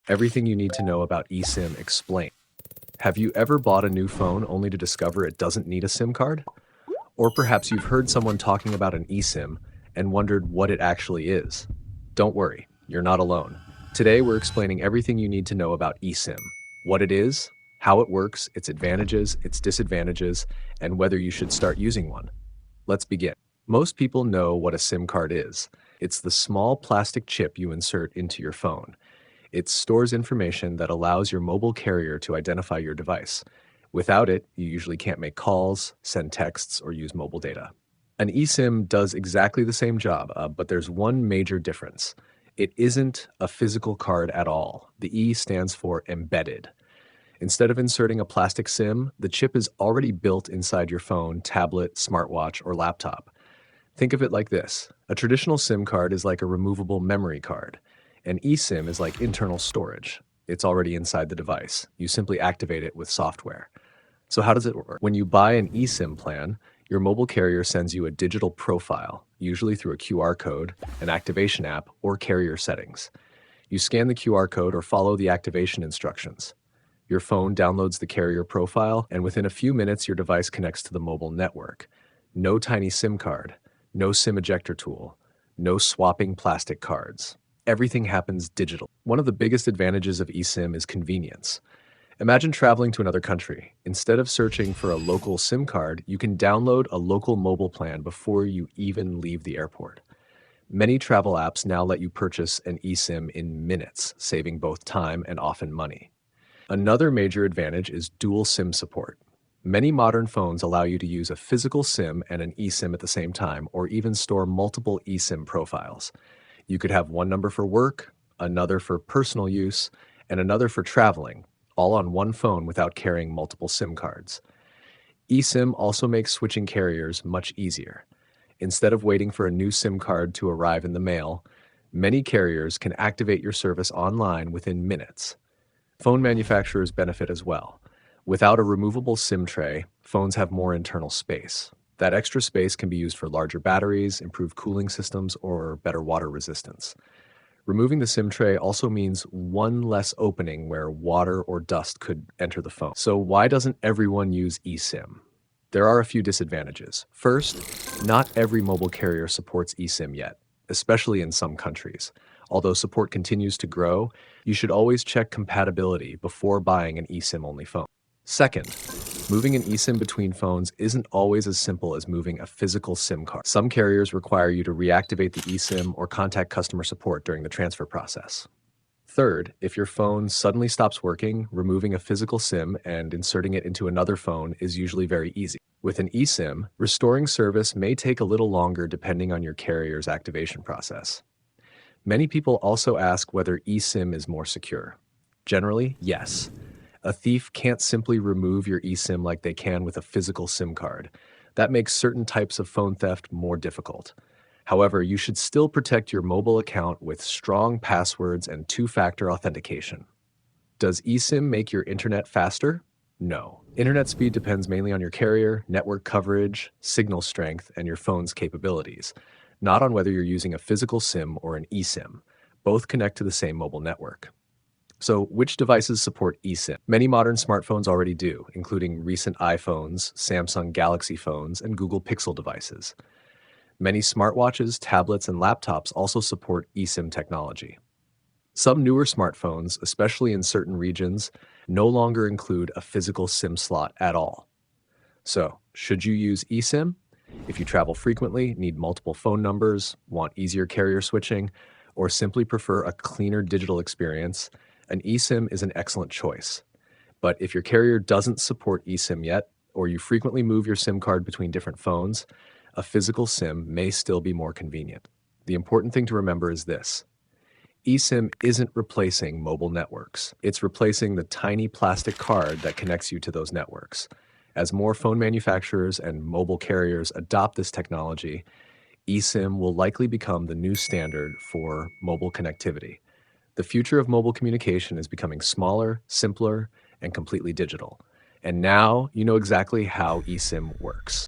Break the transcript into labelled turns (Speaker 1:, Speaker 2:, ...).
Speaker 1: Everything you need to know about eSIM explained. Have you ever bought a new phone only to discover it doesn't need a SIM card? Or perhaps you've heard someone talking about an eSIM and wondered what it actually is. Don't worry, you're not alone. Today we're explaining everything you need to know about eSIM, what it is, how it works, its advantages, its disadvantages, and whether you should start using one. Let's begin. Most people know what a SIM card is. It's the small plastic chip you insert into your phone. It stores information that allows your mobile carrier to identify your device. Without it, you usually can't make calls, send texts, or use mobile data. An eSIM does exactly the same job, but there's one major difference. It isn't a physical card at all. The E stands for embedded. Instead of inserting a plastic SIM, the chip is already built inside your phone, tablet, smartwatch, or laptop. Think of it like this. A traditional SIM card is like a removable memory card. An eSIM is like internal storage. It's already inside the device. You simply activate it with software. So how does it work? When you buy an eSIM plan, your mobile carrier sends you a digital profile, usually through a QR code, an activation app, or carrier settings. You scan the QR code or follow the activation instructions. Your phone downloads the carrier profile, and within a few minutes, your device connects to the mobile network. No tiny SIM card, no SIM ejector tool, no swapping plastic cards. Everything happens digital. One of the biggest advantages of eSIM is convenience. Imagine traveling to another country. Instead of searching for a local SIM card, you can download a local mobile plan before you even leave the airport. Many travel apps now let you purchase an eSIM in minutes, saving both time and often money. Another major advantage is dual SIM support. Many modern phones allow you to use a physical SIM and an eSIM at the same time, or even store multiple eSIM profiles. You could have one number for work, another for personal use, and another for traveling, all on one phone without carrying multiple SIM cards. eSIM also makes switching carriers much easier. Instead of waiting for a new SIM card to arrive in the mail, many carriers can activate your service online within minutes. Phone manufacturers benefit as well. Without a removable SIM tray, phones have more internal space. That extra space can be used for larger batteries, improved cooling systems, or better water resistance. Removing the SIM tray also means one less opening where water or dust could enter the phone. So why doesn't everyone use eSIM? There are a few disadvantages. First, not every mobile carrier supports eSIM yet, especially in some countries. Although support continues to grow, you should always check compatibility before buying an eSIM-only phone. Second, moving an eSIM between phones isn't always as simple as moving a physical SIM card. Some carriers require you to reactivate the eSIM or contact customer support during the transfer process. Third, if your phone suddenly stops working, removing a physical SIM and inserting it into another phone is usually very easy. With an eSIM, restoring service may take a little longer depending on your carrier's activation process. Many people also ask whether eSIM is more secure. Generally, yes. A thief can't simply remove your eSIM like they can with a physical SIM card. That makes certain types of phone theft more difficult. However, you should still protect your mobile account with strong passwords and two-factor authentication. Does eSIM make your internet faster? No. Internet speed depends mainly on your carrier, network coverage, signal strength, and your phone's capabilities, not on whether you're using a physical SIM or an eSIM. Both connect to the same mobile network. So, which devices support eSIM? Many modern smartphones already do, including recent iPhones, Samsung Galaxy phones, and Google Pixel devices. Many smartwatches, tablets, and laptops also support eSIM technology. Some newer smartphones, especially in certain regions, no longer include a physical SIM slot at all. So, should you use eSIM? If you travel frequently, need multiple phone numbers, want easier carrier switching, or simply prefer a cleaner digital experience, an eSIM is an excellent choice. But if your carrier doesn't support eSIM yet, or you frequently move your SIM card between different phones, a physical SIM may still be more convenient. The important thing to remember is this. eSIM isn't replacing mobile networks. It's replacing the tiny plastic card that connects you to those networks. As more phone manufacturers and mobile carriers adopt this technology, eSIM will likely become the new standard for mobile connectivity. The future of mobile communication is becoming smaller, simpler, and completely digital. And now you know exactly how eSIM works.